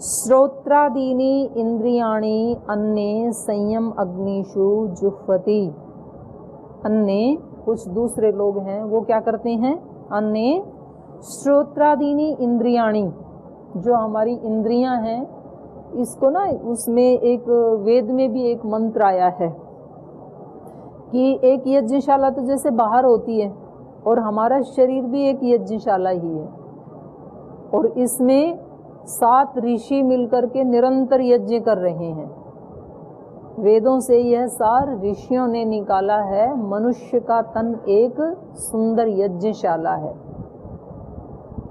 श्रोत्रादीनि इंद्रियाणि अन्ये संयम अग्निषु जुह्वति। अन्य कुछ दूसरे लोग हैं वो क्या करते हैं, अन्य श्रोत्रादीनि इंद्रियाणि, जो हमारी इंद्रियां हैं, इसको ना उसमें एक वेद में भी एक मंत्र आया है कि एक यज्ञशाला तो जैसे बाहर होती है और हमारा शरीर भी एक यज्ञशाला ही है, और इसमें 7 ऋषि मिलकर के निरंतर यज्ञ कर रहे हैं। वेदों से यह सार ऋषियों ने निकाला है। मनुष्य का तन एक सुंदर यज्ञशाला है,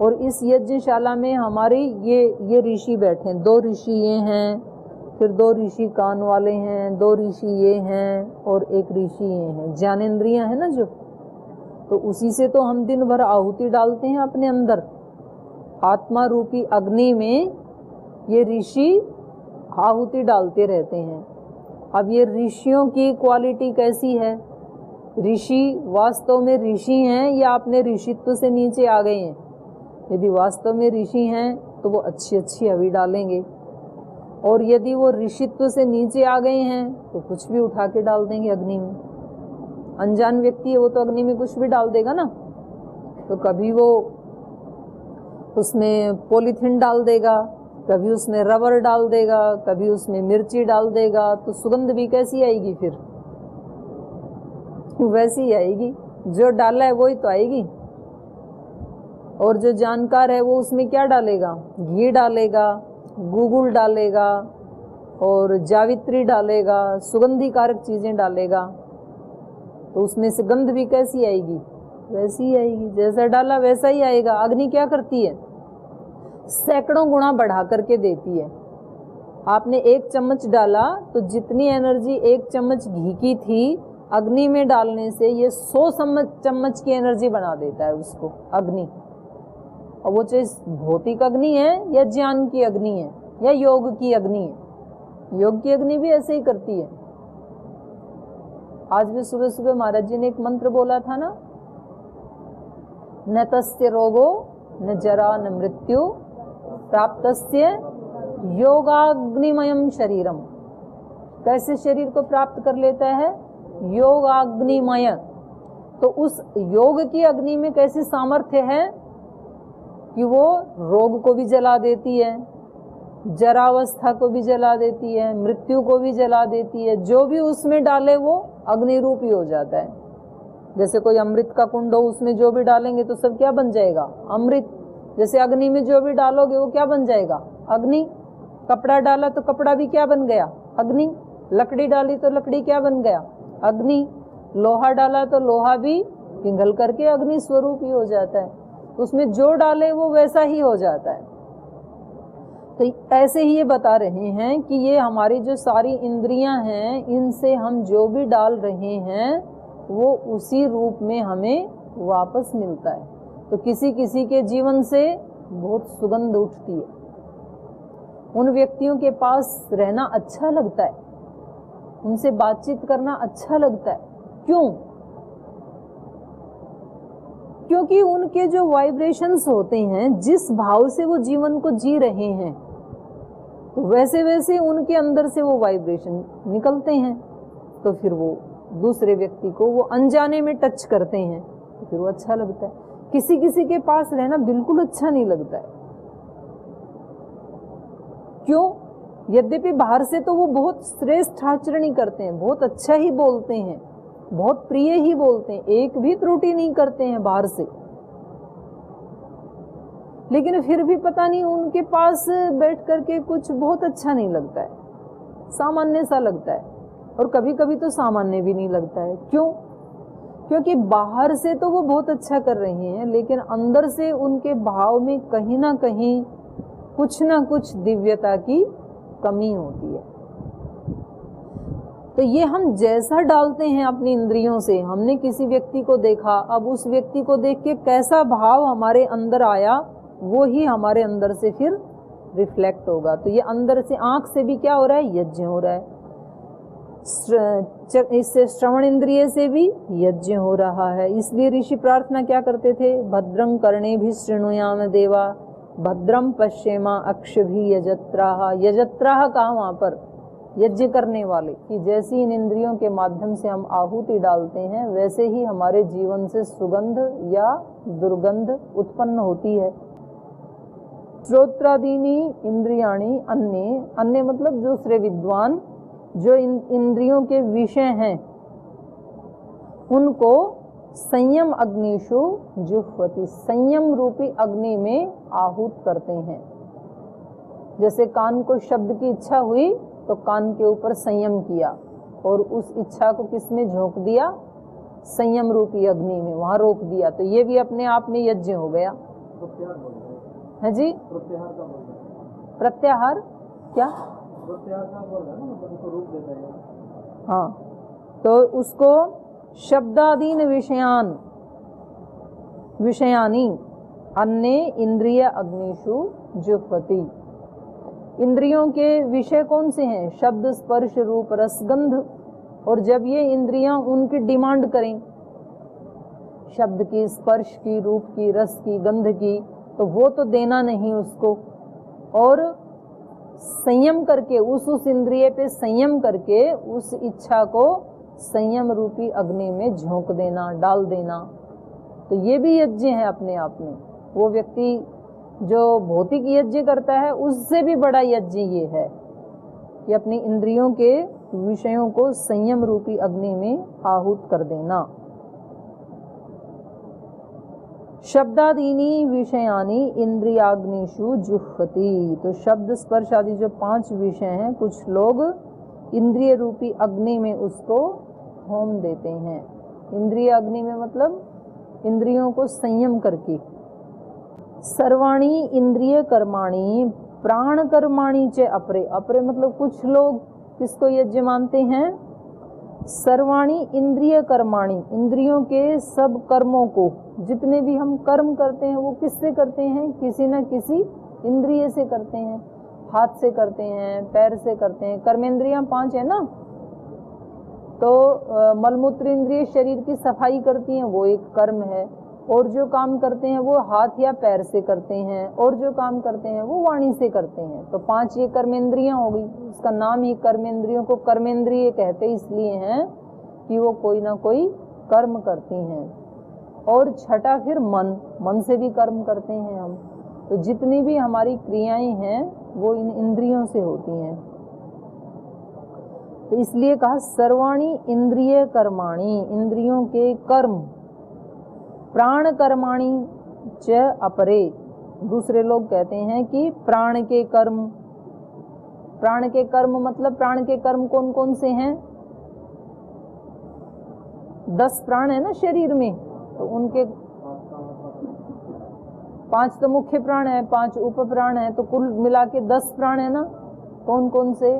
और इस यज्ञशाला में हमारे ये ऋषि बैठे हैं। 2 ऋषि ये हैं, फिर 2 ऋषि कान वाले हैं, 2 ऋषि ये हैं, और 1 ऋषि ये हैं। ज्ञानेंद्रियां है ना जो, तो उसी से तो हम दिन भर आहुति डालते हैं अपने अंदर। आत्मा रूपी अग्नि में ये ऋषि आहुति डालते रहते हैं। अब ये ऋषियों की क्वालिटी कैसी है? ऋषि वास्तव में ऋषि हैं या अपने ऋषित्व से नीचे आ गए हैं? यदि वास्तव में ऋषि हैं तो वो अच्छी अच्छी हवि डालेंगे, और यदि वो ऋषित्व से नीचे आ गए हैं तो कुछ भी उठा के डाल देंगे अग्नि में। अनजान व्यक्ति है वो तो अग्नि में कुछ भी डाल देगा ना, तो कभी वो उसमें पॉलीथीन डाल देगा, कभी उसमें रबर डाल देगा, कभी उसमें मिर्ची डाल देगा, तो सुगंध भी कैसी आएगी? फिर वैसी ही आएगी, जो डाला है वही तो आएगी। और जो जानकार है वो उसमें क्या डालेगा? घी डालेगा, गुगुल डालेगा, और जावित्री डालेगा, सुगंधी कारक चीजें डालेगा, तो उसमें से गंध भी कैसी आएगी? वैसी ही आएगी, जैसा डाला वैसा ही आएगा। अग्नि क्या करती है? सैकड़ों गुना बढ़ा करके देती है। आपने 1 चम्मच डाला तो जितनी एनर्जी 1 चम्मच घी की थी, अग्नि में डालने से ये 100 चम्मच की एनर्जी बना देता है उसको अग्नि। और वो चाहे भौतिक अग्नि है या ज्ञान की अग्नि है या योग की अग्नि है। योग की अग्नि भी ऐसे ही करती है। आज भी सुबह सुबह महाराज जी ने एक मंत्र बोला था ना, न तस्य रोगो न जरा न मृत्यु प्राप्तस्य योगाग्निमयम शरीरम। कैसे शरीर को प्राप्त कर लेता है? योगाग्निमय। तो उस योग की अग्नि में कैसे सामर्थ्य है कि वो रोग को भी जला देती है, जरावस्था को भी जला देती है, मृत्यु को भी जला देती है। जो भी उसमें डाले वो अग्नि रूपी हो जाता है। जैसे कोई अमृत का कुंड हो, उसमें जो भी डालेंगे तो सब क्या बन जाएगा? अमृत। जैसे अग्नि में जो भी डालोगे वो क्या बन जाएगा? अग्नि। कपड़ा डाला तो कपड़ा भी क्या बन गया? अग्नि। लकड़ी डाली तो लकड़ी क्या बन गया? अग्नि। लोहा डाला तो लोहा भी पिघल करके अग्नि स्वरूप ही हो जाता है। उसमें जो डाले वो वैसा ही हो जाता है। तो ऐसे ही ये बता रहे हैं कि ये हमारी जो सारी इंद्रियां हैं, इनसे हम जो भी डाल रहे हैं वो उसी रूप में हमें वापस मिलता है। तो किसी किसी के जीवन से बहुत सुगंध उठती है, उन व्यक्तियों के पास रहना अच्छा लगता है, उनसे बातचीत करना अच्छा लगता है। क्यों? क्योंकि उनके जो वाइब्रेशंस होते हैं, जिस भाव से वो जीवन को जी रहे हैं, तो वैसे वैसे उनके अंदर से वो वाइब्रेशन निकलते हैं। तो फिर वो दूसरे व्यक्ति को वो अनजाने में टच करते हैं, तो फिर वो अच्छा लगता है। किसी किसी के पास रहना बिल्कुल अच्छा नहीं लगता है। क्यों? यद्यपि बाहर से तो वो बहुत श्रेष्ठ आचरण करते हैं, बहुत अच्छा ही बोलते हैं, बहुत प्रिय ही बोलते हैं, एक भी त्रुटि नहीं करते हैं बाहर से, लेकिन फिर भी पता नहीं उनके पास बैठ करके कुछ बहुत अच्छा नहीं लगता है, सामान्य सा लगता है। और कभी कभी तो सामान्य भी नहीं लगता है। क्यों? क्योंकि बाहर से तो वो बहुत अच्छा कर रहे हैं, लेकिन अंदर से उनके भाव में कहीं ना कहीं कुछ ना कुछ दिव्यता की कमी होती है। तो ये हम जैसा डालते हैं अपनी इंद्रियों से, हमने किसी व्यक्ति को देखा, अब उस व्यक्ति को देख के कैसा भाव हमारे अंदर आया, वो ही हमारे अंदर से फिर रिफ्लेक्ट होगा। तो ये अंदर से, आंख से भी क्या हो रहा है? यज्ञ हो रहा है। इससे श्रवण इंद्रिय से भी यज्ञ हो रहा है। इसलिए ऋषि प्रार्थना क्या करते थे? भद्रं कर्णेभिः शृणुयाम देवा भद्रम पश्येमा अक्षभी यजत्राः, यजत्राः कहा वहां पर यज्ञ करने वाले, कि जैसी इन इंद्रियों के माध्यम से हम आहुति डालते हैं वैसे ही हमारे जीवन से सुगंध या दुर्गंध उत्पन्न होती है। श्रोत्रादीनि इंद्रियाणि अन्ये, अन्य मतलब दूसरे विद्वान जो इंद्रियों के विषय हैं उनको संयम अग्निषु जुह्वति, संयम रूपी अग्नि में आहूत करते हैं। जैसे कान को शब्द की इच्छा हुई तो कान के ऊपर संयम किया और उस इच्छा को किस में झोंक दिया, संयम रूपी अग्नि में, वहां रोक दिया, तो ये भी अपने आप में यज्ञ हो गया है जी। प्रत्याहार क्या, हाँ, तो उसको शब्दादीन विषयानी अन्य इंद्रिय अग्निषु जुह्वति, इंद्रियों के विषय कौन से हैं, शब्द स्पर्श रूप रस गंध, और जब ये इंद्रियां उनकी डिमांड करें शब्द की, स्पर्श की, रूप की, रस की, गंध की, तो वो तो देना नहीं उसको, और संयम करके उस इंद्रिय पे संयम करके उस इच्छा को संयम रूपी अग्नि में झोंक देना, डाल देना, तो ये भी यज्ञ है अपने आप में। वो व्यक्ति जो भौतिक यज्ञ करता है उससे भी बड़ा यज्ञ ये है कि अपनी इंद्रियों के विषयों को संयम रूपी अग्नि में आहूत कर देना। शब्दादीनि विषयानि इंद्रियाग्निषु जुह्वति, तो शब्द स्पर्श आदि जो 5 विषय हैं कुछ लोग इंद्रिय रूपी अग्नि में उसको होम देते हैं। इंद्रिय अग्नि में मतलब इंद्रियों को संयम करके। सर्वाणी इंद्रिय कर्माणि प्राण कर्माणि च अपरे, अपरे मतलब कुछ लोग किसको यज्ञ मानते हैं, सर्वाणी इंद्रिय कर्माणि, इंद्रियों के सब कर्मों को, जितने भी हम कर्म करते हैं वो किससे करते हैं, किसी न किसी इंद्रिय से करते हैं, हाथ से करते हैं, पैर से करते हैं, कर्मेंद्रियां 5 है ना, तो मलमूत्र इंद्रिय शरीर की सफाई करती हैं वो एक कर्म है, और जो काम करते हैं वो हाथ या पैर से करते हैं, और जो काम करते हैं वो वाणी से करते हैं, तो 5 ये कर्मेंद्रियां हो गई। इसका नाम ही कर्मेंद्रियों को कर्मेंद्रिय कहते इसलिए हैं कि वो कोई ना कोई कर्म करती हैं। और छठा फिर मन, मन से भी कर्म करते हैं हम, तो जितनी भी हमारी क्रियाएं हैं वो इन इंद्रियों से होती हैं, तो इसलिए कहा सर्वाणी इंद्रिय कर्माणि, इंद्रियों के कर्म, प्राण कर्माणि च अपरे, दूसरे लोग कहते हैं कि प्राण के कर्म, प्राण के कर्म मतलब प्राण के कर्म कौन कौन से हैं, 10 प्राण है ना शरीर में, तो उनके 5 तो मुख्य प्राण है, 5 उप प्राण है, तो कुल मिला के 10 प्राण है ना, कौन कौन से,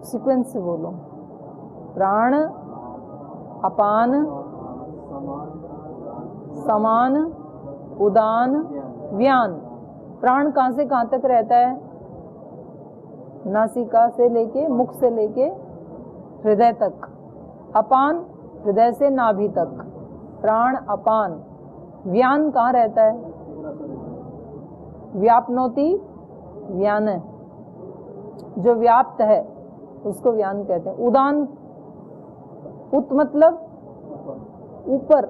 सीक्वेंस से बोलो, प्राण, अपान, समान, उदान, व्यान। प्राण कहां से कहां तक रहता है, नासिका से लेके, मुख से लेके हृदय तक। अपान हृदय से नाभि तक, प्राण अपान। व्यान कहाँ रहता है, व्यापनोति व्यान, जो व्याप्त है उसको व्यान कहते हैं। उदान, उत मतलब ऊपर,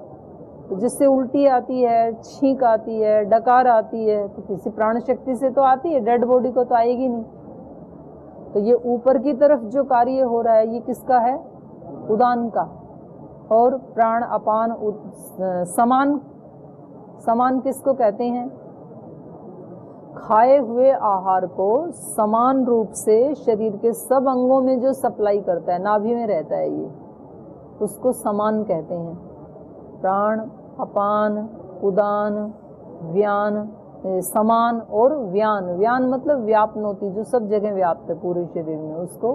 तो जिससे उल्टी आती है, छींक आती है, डकार आती है, तो किसी प्राण शक्ति से तो आती है, डेड बॉडी को तो आएगी नहीं, तो ये ऊपर की तरफ जो कार्य हो रहा है ये किसका है, उदान का। और प्राण अपान समान, समान किसको कहते हैं, खाए हुए आहार को समान रूप से शरीर के सब अंगों में जो सप्लाई करता है, नाभि में रहता है ये, उसको समान कहते हैं। प्राण अपान उदान व्यान, समान और व्यान, व्यान मतलब व्यापनोति, जो सब जगह व्याप्त है पूरे शरीर में, उसको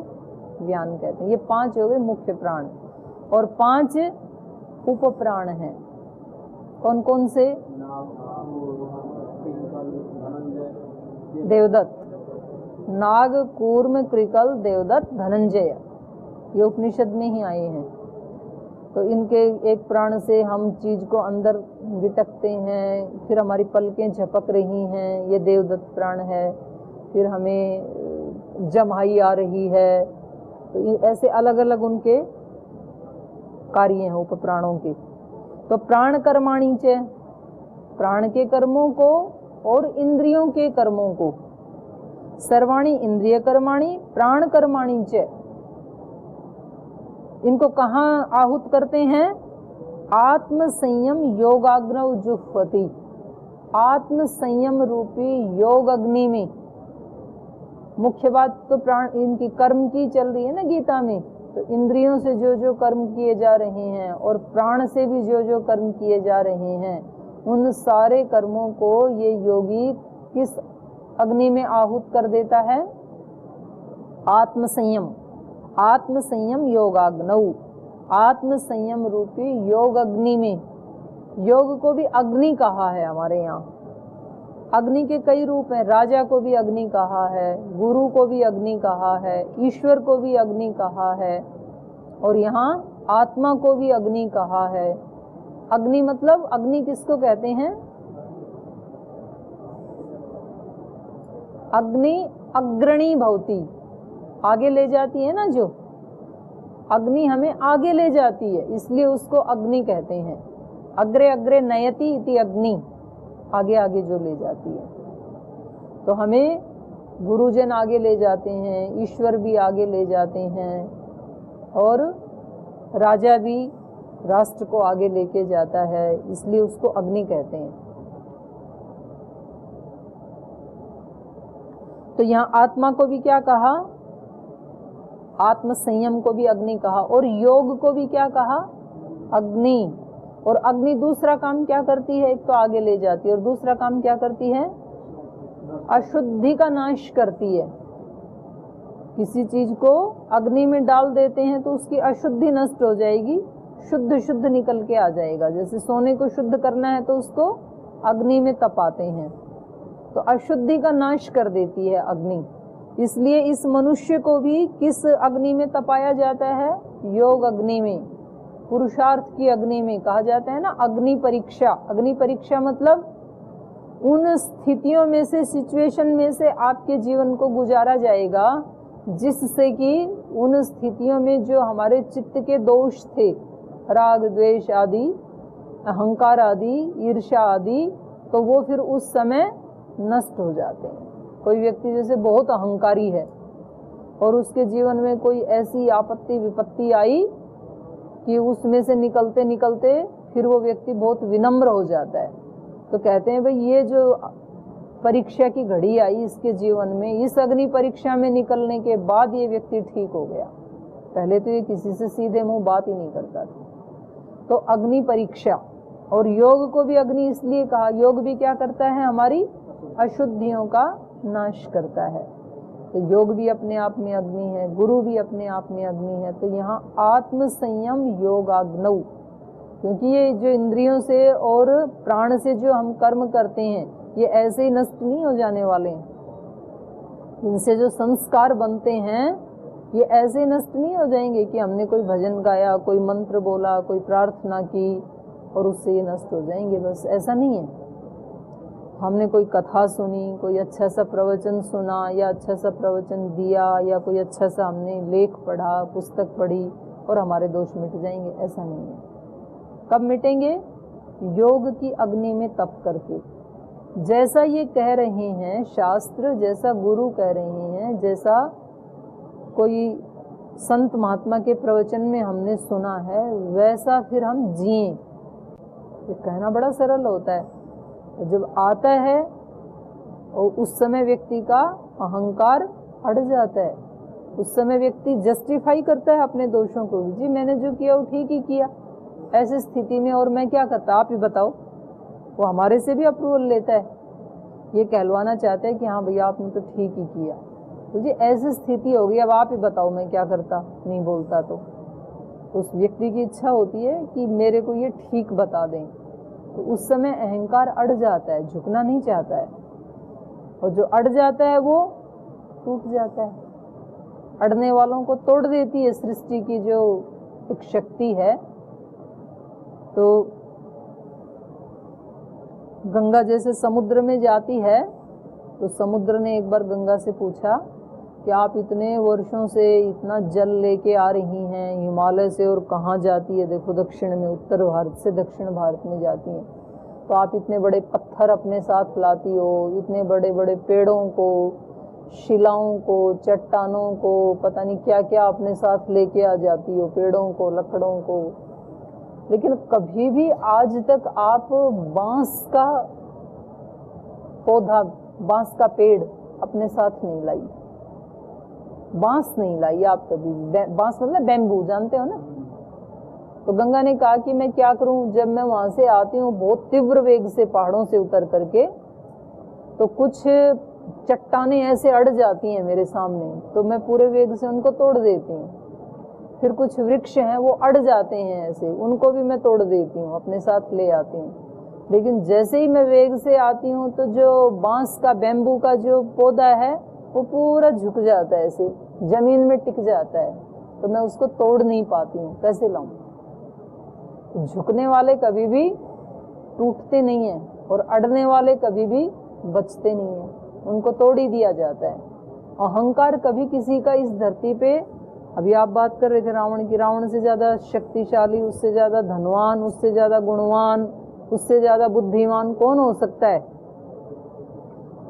व्यान कहते हैं। ये 5 हो गए मुख्य प्राण, और 5 उप प्राण हैं। कौन कौन से, देवदत्त, नाग, कूर्म, कृकल, देवदत्त, धनंजय, ये उपनिषद में ही आए हैं। तो इनके एक प्राण से हम चीज को अंदर गिटकते हैं, फिर हमारी पलकें झपक रही हैं, ये देवदत्त प्राण है। फिर हमें जमाई आ रही है। तो ऐसे अलग अलग उनके कार्य हैं उपप्राणों के। तो प्राण कर्माणि च, प्राण के कर्मों को और इंद्रियों के कर्मों को, सर्वाणि इंद्रिय कर्माणि प्राण कर्माणि च, इनको कहाँ आहूत करते हैं? आत्म संयम योगाग्नौ जुह्वति, आत्म संयम रूपी योग अग्नि में। मुख्य बात तो प्राण इनकी कर्म की चल रही है ना गीता में। तो इंद्रियों से जो जो कर्म किए जा रहे हैं और प्राण से भी जो जो कर्म किए जा रहे हैं, उन सारे कर्मों को ये योगी किस अग्नि में आहूत कर देता है? आत्म संयम, आत्म संयम योगाग्नौ, आत्म संयम रूपी योग अग्नि में। योग को भी अग्नि कहा है हमारे यहाँ। अग्नि के कई रूप हैं। राजा को भी अग्नि कहा है, गुरु को भी अग्नि कहा है, ईश्वर को भी अग्नि कहा है, और यहाँ आत्मा को भी अग्नि कहा है। अग्नि मतलब, अग्नि किसको कहते हैं? अग्नि अग्रणी भवती, आगे ले जाती है ना। जो अग्नि हमें आगे ले जाती है, इसलिए उसको अग्नि कहते हैं। अग्रे अग्रे नयति इति अग्नि, आगे आगे जो ले जाती है। तो हमें गुरुजन आगे ले जाते हैं, ईश्वर भी आगे ले जाते हैं, और राजा भी राष्ट्र को आगे लेके जाता है, इसलिए उसको अग्नि कहते हैं। तो यहाँ आत्मा को भी क्या कहा? आत्म संयम को भी अग्नि कहा, और योग को भी क्या कहा? अग्नि। और अग्नि दूसरा काम क्या करती है? एक तो आगे ले जाती है, और दूसरा काम क्या करती है? अशुद्धि का नाश करती है। किसी चीज को अग्नि में डाल देते हैं तो उसकी अशुद्धि नष्ट हो जाएगी, शुद्ध शुद्ध निकल के आ जाएगा। जैसे सोने को शुद्ध करना है तो उसको अग्नि में तपाते हैं, तो अशुद्धि का नाश कर देती है अग्नि। इसलिए इस मनुष्य को भी किस अग्नि में तपाया जाता है? योग अग्नि में, पुरुषार्थ की अग्नि में। कहा जाता है ना अग्नि परीक्षा। अग्नि परीक्षा मतलब उन स्थितियों में से, सिचुएशन में से आपके जीवन को गुजारा जाएगा जिससे कि उन स्थितियों में जो हमारे चित्त के दोष थे, राग द्वेष आदि, अहंकार आदि, ईर्ष्या आदि, तो वो फिर उस समय नष्ट हो जाते हैं। कोई व्यक्ति जैसे बहुत अहंकारी है और उसके जीवन में कोई ऐसी आपत्ति विपत्ति आई कि उसमें से निकलते निकलते फिर वो व्यक्ति बहुत विनम्र हो जाता है। तो कहते हैं भाई ये जो परीक्षा की घड़ी आई इसके जीवन में, इस अग्नि परीक्षा में निकलने के बाद ये व्यक्ति ठीक हो गया। पहले तो ये किसी से सीधे मुंह बात ही नहीं करता था। तो अग्नि परीक्षा। और योग को भी अग्नि इसलिए कहा, योग भी क्या करता है? हमारी अशुद्धियों का नाश करता है। तो योग भी अपने आप में अग्नि है, गुरु भी अपने आप में अग्नि है। तो यहाँ आत्म संयम योगाग्नौ, क्योंकि ये जो इंद्रियों से और प्राण से जो हम कर्म करते हैं ये ऐसे ही नष्ट नहीं हो जाने वाले हैं। इनसे जो संस्कार बनते हैं ये ऐसे ही नष्ट नहीं हो जाएंगे कि हमने कोई भजन गाया, कोई मंत्र बोला, कोई प्रार्थना की और उससे ये नष्ट हो जाएंगे। बस ऐसा नहीं है। हमने कोई कथा सुनी, कोई अच्छा सा प्रवचन सुना या अच्छा सा प्रवचन दिया या कोई अच्छा सा हमने लेख पढ़ा, पुस्तक पढ़ी और हमारे दोष मिट जाएंगे, ऐसा नहीं है। कब मिटेंगे? योग की अग्नि में तप करके। जैसा ये कह रहे हैं शास्त्र, जैसा गुरु कह रहे हैं, जैसा कोई संत महात्मा के प्रवचन में हमने सुना है, वैसा फिर हम जिए। ये कहना बड़ा सरल होता है। तो जब आता है और उस समय व्यक्ति का अहंकार अड़ जाता है, उस समय व्यक्ति जस्टिफाई करता है अपने दोषों को, जी मैंने जो किया वो ठीक ही किया। ऐसी स्थिति में और मैं क्या करता, आप ही बताओ। वो हमारे से भी अप्रूवल लेता है, ये कहलवाना चाहता है कि हाँ भैया आपने तो ठीक ही किया। तो जी ऐसी स्थिति हो गई, अब आप ही बताओ मैं क्या करता, नहीं बोलता तो उस व्यक्ति की इच्छा होती है कि मेरे को ये ठीक बता दें। तो उस समय अहंकार अड़ जाता है, झुकना नहीं चाहता है, और जो अड़ जाता है वो टूट जाता है। अड़ने वालों को तोड़ देती है सृष्टि की जो एक शक्ति है, तो गंगा जैसे समुद्र में जाती है, तो समुद्र ने एक बार गंगा से पूछा कि आप इतने वर्षों से इतना जल लेके आ रही हैं हिमालय से, और कहाँ जाती है, देखो दक्षिण में, उत्तर भारत से दक्षिण भारत में जाती हैं, तो आप इतने बड़े पत्थर अपने साथ लाती हो, इतने बड़े बड़े पेड़ों को, शिलाओं को, चट्टानों को, पता नहीं क्या क्या अपने साथ लेके आ जाती हो, पेड़ों को, लकड़ों को, लेकिन कभी भी आज तक आप बांस का पौधा, बांस का पेड़ अपने साथ नहीं लाई, बांस नहीं लाई आप कभी। बांस मतलब बैम्बू, जानते हो ना। तो गंगा ने कहा कि मैं क्या करूं, जब मैं वहां से आती हूँ बहुत तीव्र वेग से पहाड़ों से उतर करके, तो कुछ चट्टानें ऐसे अड़ जाती हैं मेरे सामने, तो मैं पूरे वेग से उनको तोड़ देती हूँ। फिर कुछ वृक्ष हैं वो अड़ जाते हैं ऐसे, उनको भी मैं तोड़ देती हूँ, अपने साथ ले आती हूँ। लेकिन जैसे ही मैं वेग से आती हूँ तो जो बांस का, बैम्बू का जो पौधा है वो पूरा झुक जाता है, ऐसे जमीन में टिक जाता है, तो मैं उसको तोड़ नहीं पाती हूँ, कैसे लाऊं। झुकने वाले कभी भी टूटते नहीं हैं, और अड़ने वाले कभी भी बचते नहीं हैं, उनको तोड़ ही दिया जाता है। अहंकार कभी किसी का इस धरती पे, अभी आप बात कर रहे थे रावण की, रावण से ज्यादा शक्तिशाली, उससे ज्यादा धनवान, उससे ज्यादा गुणवान, उससे ज्यादा बुद्धिमान कौन हो सकता है।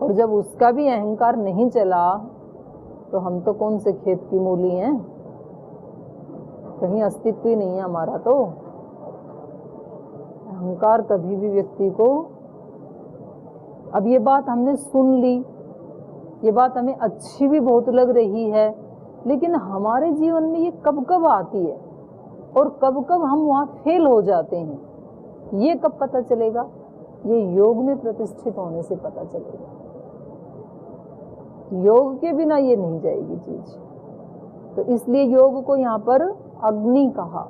और जब उसका भी अहंकार नहीं चला, तो हम तो कौन से खेत की मूली हैं, कहीं अस्तित्व ही नहीं है हमारा। तो अहंकार कभी भी व्यक्ति को, अब ये बात हमने सुन ली, ये बात हमें अच्छी भी बहुत लग रही है, लेकिन हमारे जीवन में ये कब कब आती है और कब कब हम वहां फेल हो जाते हैं, ये कब पता चलेगा? ये योग में प्रतिष्ठित होने से पता चलेगा। योग के बिना ये नहीं जाएगी चीज। तो इसलिए योग को यहाँ पर अग्नि कहा,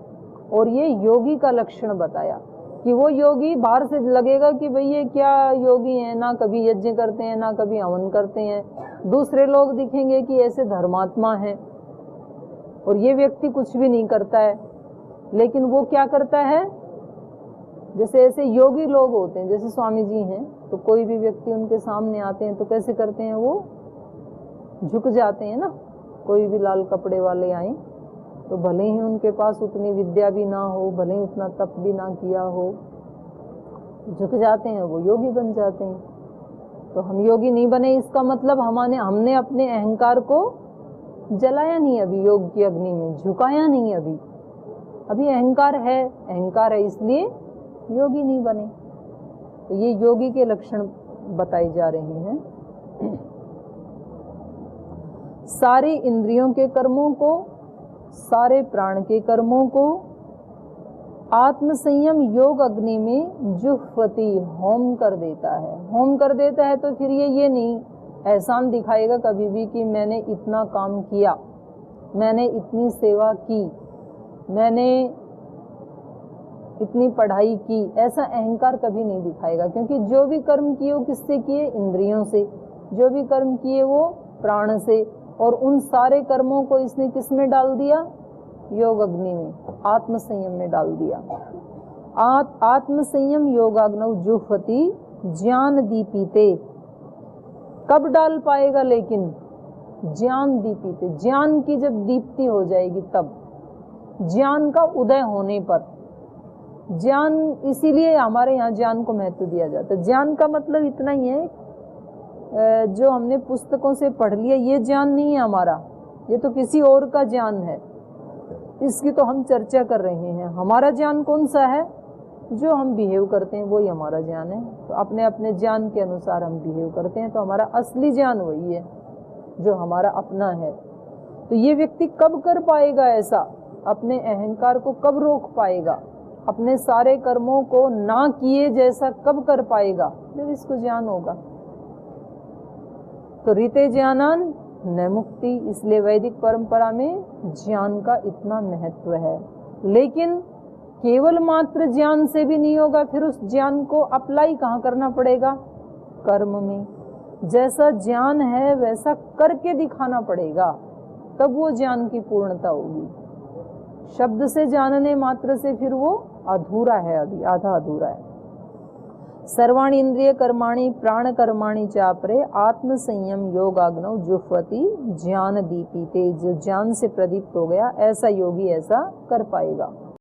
और ये योगी का लक्षण बताया कि वो योगी बाहर से लगेगा कि भाई ये क्या योगी हैं, ना कभी यज्ञ करते हैं, ना कभी हवन करते हैं, दूसरे लोग दिखेंगे कि ऐसे धर्मात्मा हैं, और ये व्यक्ति कुछ भी नहीं करता है। लेकिन वो क्या करता है, जैसे ऐसे योगी लोग होते हैं, जैसे स्वामी जी हैं, तो कोई भी व्यक्ति उनके सामने आते हैं तो कैसे करते हैं, वो झुक जाते हैं ना। कोई भी लाल कपड़े वाले आए तो भले ही उनके पास उतनी विद्या भी ना हो, भले ही उतना तप भी ना किया हो, झुक जाते हैं, वो योगी बन जाते हैं। तो हम योगी नहीं बने, इसका मतलब हमने अपने अहंकार को जलाया नहीं अभी, योग की अग्नि में झुकाया नहीं अभी अहंकार है इसलिए योगी नहीं बने। तो ये योगी के लक्षण बताए जा रहे हैं। सारे इंद्रियों के कर्मों को, सारे प्राण के कर्मों को आत्म संयम योग अग्नि में जुह्वति होम कर देता है। होम कर देता है तो फिर ये नहीं एहसान दिखाएगा कभी भी कि मैंने इतना काम किया, मैंने इतनी सेवा की, मैंने इतनी पढ़ाई की, ऐसा अहंकार कभी नहीं दिखाएगा। क्योंकि जो भी कर्म किए वो किससे किए, इंद्रियों से, जो भी कर्म किए वो प्राण से, और उन सारे कर्मों को इसने किस में डाल दिया, योग अग्नि में, आत्म संयम में डाल दिया। आत्म संयम योगाग्नौ जुह्वति ज्ञान दीपिते। कब डाल पाएगा, लेकिन ज्ञान दीपिते, ज्ञान की जब दीप्ति हो जाएगी तब, ज्ञान का उदय होने पर। ज्ञान, इसीलिए हमारे यहाँ ज्ञान को महत्व दिया जाता है। ज्ञान का मतलब इतना ही है, जो हमने पुस्तकों से पढ़ लिया ये ज्ञान नहीं है हमारा, ये तो किसी और का ज्ञान है, इसकी तो हम चर्चा कर रहे हैं। हमारा ज्ञान कौन सा है, जो हम बिहेव करते हैं वही हमारा ज्ञान है। तो अपने अपने ज्ञान के अनुसार हम बिहेव करते हैं, तो हमारा असली ज्ञान वही है जो हमारा अपना है। तो ये व्यक्ति कब कर पाएगा ऐसा, अपने अहंकार को कब रोक पाएगा, अपने सारे कर्मों को ना किए जैसा कब कर पाएगा, जब इसको ज्ञान होगा। तो रीते ज्ञानान न मुक्ति, इसलिए वैदिक परंपरा में ज्ञान का इतना महत्व है। लेकिन केवल मात्र ज्ञान से भी नहीं होगा, फिर उस ज्ञान को अप्लाई कहाँ करना पड़ेगा, कर्म में। जैसा ज्ञान है वैसा करके दिखाना पड़ेगा, तब वो ज्ञान की पूर्णता होगी। शब्द से जानने मात्र से फिर वो अधूरा है, अभी आधा अधूरा है। सर्वाणि इंद्रिय कर्माणि प्राण कर्माणि चापरे आत्म संयम योगाग्नौ जुह्वति ज्ञान दीपिते। जो ज्ञान से प्रदीप्त हो गया ऐसा योगी ऐसा कर पाएगा।